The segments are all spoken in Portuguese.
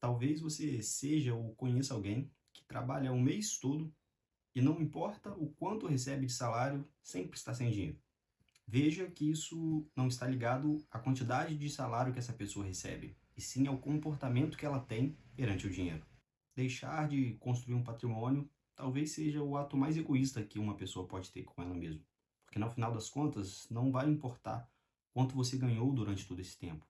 Talvez você seja ou conheça alguém que trabalha o mês todo e não importa o quanto recebe de salário, sempre está sem dinheiro. Veja que isso não está ligado à quantidade de salário que essa pessoa recebe, e sim ao comportamento que ela tem perante o dinheiro. Deixar de construir um patrimônio talvez seja o ato mais egoísta que uma pessoa pode ter com ela mesma, porque no final das contas não vai importar quanto você ganhou durante todo esse tempo,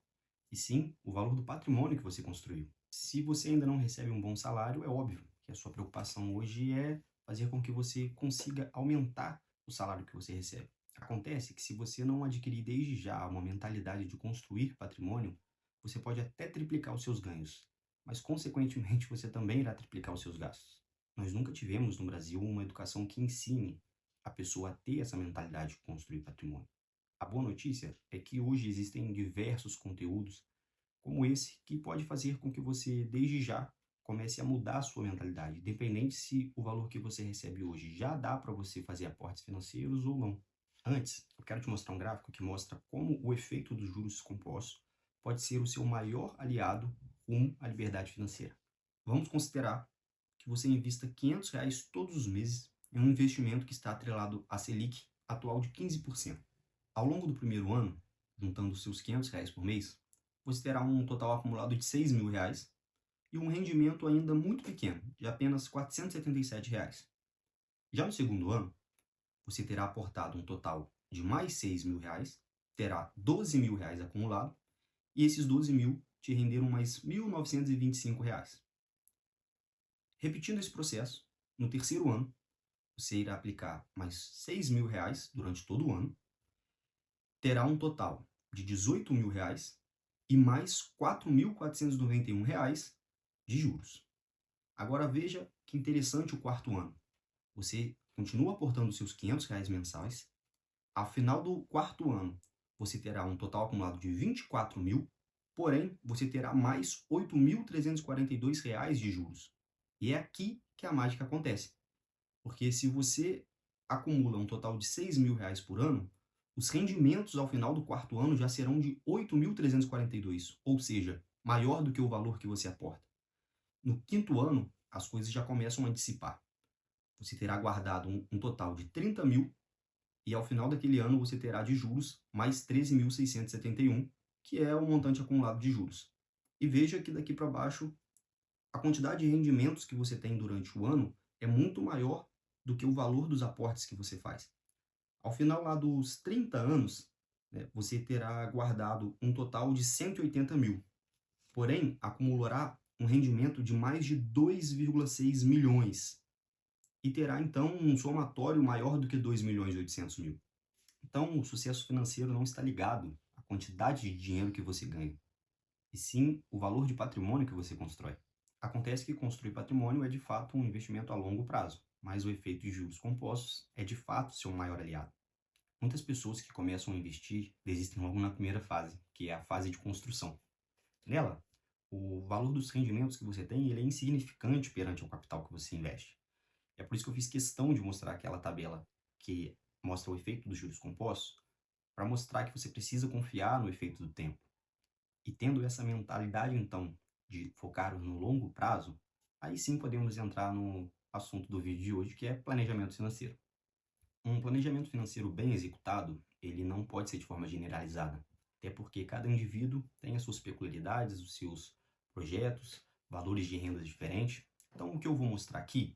e sim o valor do patrimônio que você construiu. Se você ainda não recebe um bom salário, é óbvio que a sua preocupação hoje é fazer com que você consiga aumentar o salário que você recebe. Acontece que se você não adquirir desde já uma mentalidade de construir patrimônio, você pode até triplicar os seus ganhos, mas consequentemente você também irá triplicar os seus gastos. Nós nunca tivemos no Brasil uma educação que ensine a pessoa a ter essa mentalidade de construir patrimônio. A boa notícia é que hoje existem diversos conteúdos como esse que pode fazer com que você, desde já, comece a mudar a sua mentalidade, independente se o valor que você recebe hoje já dá para você fazer aportes financeiros ou não. Antes, eu quero te mostrar um gráfico que mostra como o efeito dos juros compostos pode ser o seu maior aliado rumo à liberdade financeira. Vamos considerar que você invista R$ 500 todos os meses em um investimento que está atrelado à Selic atual de 15%. Ao longo do primeiro ano, juntando os seus R$ 500 por mês, você terá um total acumulado de R$ 6.000 e um rendimento ainda muito pequeno, de apenas R$ 477. Já no segundo ano, você terá aportado um total de mais R$ 6.000, terá R$ 12.000 acumulado, e esses 12.000 te renderam mais R$ 1.925. Repetindo esse processo, no terceiro ano, você irá aplicar mais R$ 6.000 durante todo o ano, terá um total de R$ 18.000 e mais R$ 4.491 de juros. Agora veja que interessante o quarto ano. Você continua aportando seus R$ 500 mensais. Ao final do quarto ano, você terá um total acumulado de 24.000, porém, você terá mais R$ 8.342 de juros. E é aqui que a mágica acontece. Porque se você acumula um total de R$ 6.000 por ano, os rendimentos ao final do quarto ano já serão de 8.342, ou seja, maior do que o valor que você aporta. No quinto ano, as coisas já começam a dissipar. Você terá guardado um total de 30.000 e ao final daquele ano você terá de juros mais 13.671, que é o montante acumulado de juros. E veja que daqui para baixo, a quantidade de rendimentos que você tem durante o ano é muito maior do que o valor dos aportes que você faz. Ao final lá dos 30 anos, né, você terá guardado um total de 180.000, porém acumulará um rendimento de mais de 2,6 milhões e terá então um somatório maior do que 2.800.000. Então, o sucesso financeiro não está ligado à quantidade de dinheiro que você ganha, e sim o valor de patrimônio que você constrói. Acontece que construir patrimônio é de fato um investimento a longo prazo, mas o efeito de juros compostos é de fato seu maior aliado. Muitas pessoas que começam a investir desistem logo na primeira fase, que é a fase de construção. Nela, o valor dos rendimentos que você tem ele é insignificante perante o capital que você investe. É por isso que eu fiz questão de mostrar aquela tabela que mostra o efeito dos juros compostos, para mostrar que você precisa confiar no efeito do tempo. E tendo essa mentalidade, então, de focar no longo prazo, aí sim podemos entrar no assunto do vídeo de hoje, que é planejamento financeiro. Um planejamento financeiro bem executado, ele não pode ser de forma generalizada, até porque cada indivíduo tem as suas peculiaridades, os seus projetos, valores de rendas diferentes. Então, o que eu vou mostrar aqui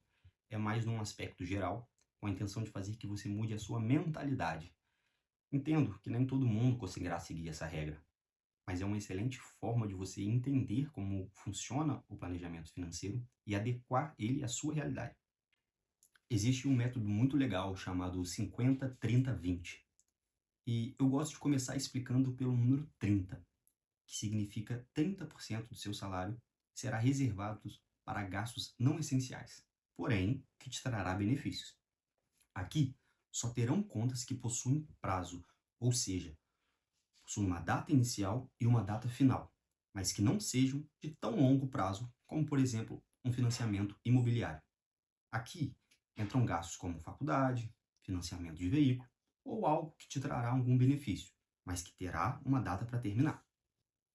é mais num aspecto geral, com a intenção de fazer que você mude a sua mentalidade. Entendo que nem todo mundo conseguirá seguir essa regra, mas é uma excelente forma de você entender como funciona o planejamento financeiro e adequar ele à sua realidade. Existe um método muito legal chamado 50-30-20. E eu gosto de começar explicando pelo número 30, que significa 30% do seu salário será reservado para gastos não essenciais, porém que te trará benefícios. Aqui só terão contas que possuem prazo, ou seja, possuem uma data inicial e uma data final, mas que não sejam de tão longo prazo como, por exemplo, um financiamento imobiliário. Aqui entram gastos como faculdade, financiamento de veículo ou algo que te trará algum benefício, mas que terá uma data para terminar.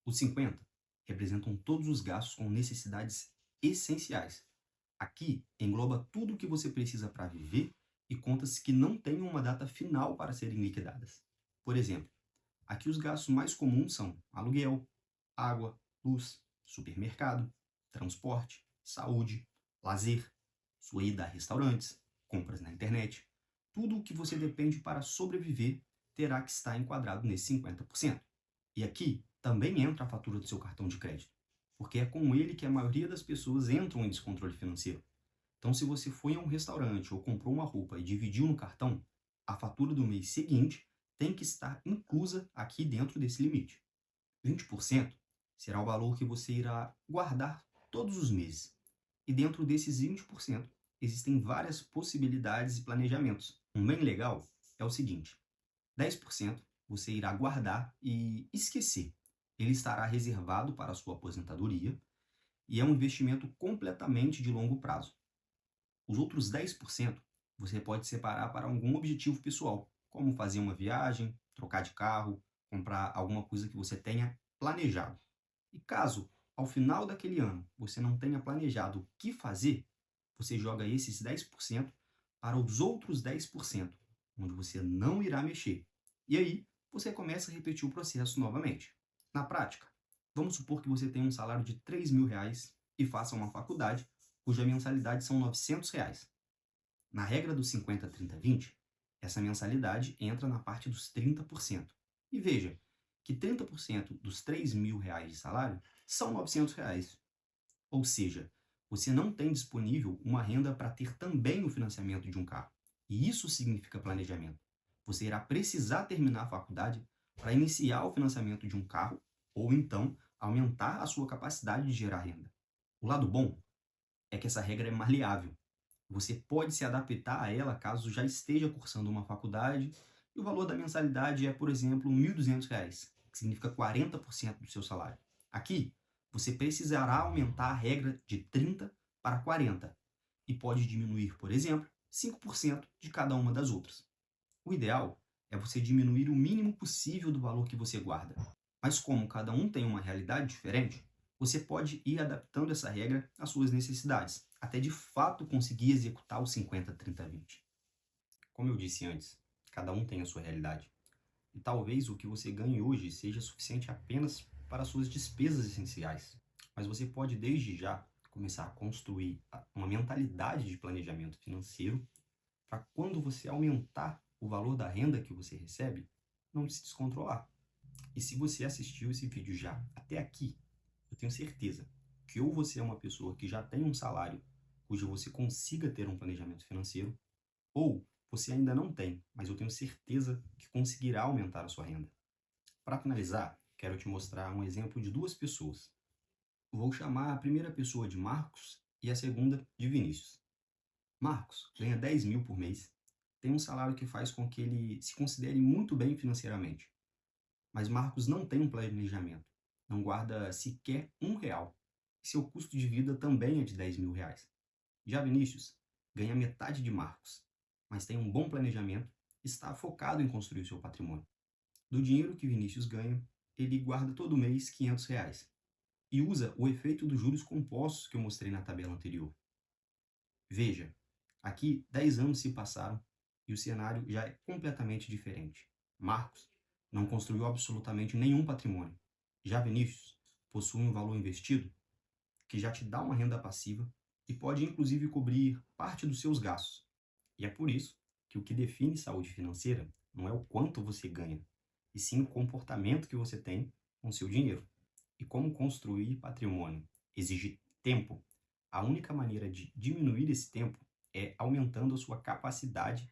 O 50 representam todos os gastos com necessidades essenciais. Aqui engloba tudo o que você precisa para viver e contas que não têm uma data final para serem liquidadas. Por exemplo, aqui os gastos mais comuns são aluguel, água, luz, supermercado, transporte, saúde, lazer, sua ida a restaurantes, compras na internet. Tudo o que você depende para sobreviver terá que estar enquadrado nesse 50%. E aqui também entra a fatura do seu cartão de crédito, porque é com ele que a maioria das pessoas entram em descontrole financeiro. Então, se você foi a um restaurante ou comprou uma roupa e dividiu no cartão, a fatura do mês seguinte tem que estar inclusa aqui dentro desse limite. 20% será o valor que você irá guardar todos os meses. E dentro desses 20%, existem várias possibilidades e planejamentos. Um bem legal é o seguinte: 10% você irá guardar e esquecer. Ele estará reservado para a sua aposentadoria e é um investimento completamente de longo prazo. Os outros 10% você pode separar para algum objetivo pessoal, como fazer uma viagem, trocar de carro, comprar alguma coisa que você tenha planejado. E caso, ao final daquele ano, você não tenha planejado o que fazer, você joga esses 10% para os outros 10%, onde você não irá mexer. E aí, você começa a repetir o processo novamente. Na prática, vamos supor que você tenha um salário de R$ 3.000 e faça uma faculdade cuja mensalidade são R$ 900. Na regra dos 50-30-20, essa mensalidade entra na parte dos 30%. E veja que 30% dos R$ 3.000 de salário são R$ 900. Ou seja, você não tem disponível uma renda para ter também o financiamento de um carro. E isso significa planejamento. Você irá precisar terminar a faculdade para iniciar o financiamento de um carro ou então aumentar a sua capacidade de gerar renda. O lado bom é que essa regra é maleável. Você pode se adaptar a ela caso já esteja cursando uma faculdade e o valor da mensalidade é, por exemplo, R$ 1.200, que significa 40% do seu salário. Aqui, você precisará aumentar a regra de 30 para 40 e pode diminuir, por exemplo, 5% de cada uma das outras. O ideal é você diminuir o mínimo possível do valor que você guarda. Mas como cada um tem uma realidade diferente, você pode ir adaptando essa regra às suas necessidades, até de fato conseguir executar o 50-30-20. Como eu disse antes, cada um tem a sua realidade. E talvez o que você ganhe hoje seja suficiente apenas para suas despesas essenciais. Mas você pode, desde já, começar a construir uma mentalidade de planejamento financeiro para quando você aumentar o valor da renda que você recebe, não se descontrolar. E se você assistiu esse vídeo já até aqui, eu tenho certeza que ou você é uma pessoa que já tem um salário cujo você consiga ter um planejamento financeiro, ou você ainda não tem, mas eu tenho certeza que conseguirá aumentar a sua renda. Para finalizar, quero te mostrar um exemplo de duas pessoas. Vou chamar a primeira pessoa de Marcos e a segunda de Vinícius. Marcos ganha 10 mil por mês, tem um salário que faz com que ele se considere muito bem financeiramente. Mas Marcos não tem um planejamento, não guarda sequer R$ 1. E seu custo de vida também é de R$ 10.000. Já Vinícius ganha metade de Marcos, mas tem um bom planejamento e está focado em construir seu patrimônio. Do dinheiro que Vinícius ganha, ele guarda todo mês R$ 500 e usa o efeito dos juros compostos que eu mostrei na tabela anterior. Veja, aqui 10 anos se passaram e o cenário já é completamente diferente. Marcos não construiu absolutamente nenhum patrimônio. Já Vinícius possui um valor investido que já te dá uma renda passiva e pode inclusive cobrir parte dos seus gastos. E é por isso que o que define saúde financeira não é o quanto você ganha, e sim o comportamento que você tem com seu dinheiro. E como construir patrimônio exige tempo, a única maneira de diminuir esse tempo é aumentando a sua capacidade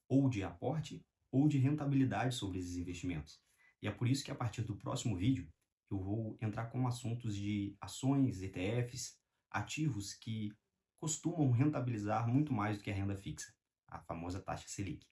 ou de aporte ou de rentabilidade sobre esses investimentos. E é por isso que a partir do próximo vídeo eu vou entrar com assuntos de ações, ETFs, ativos que costumam rentabilizar muito mais do que a renda fixa, a famosa taxa Selic.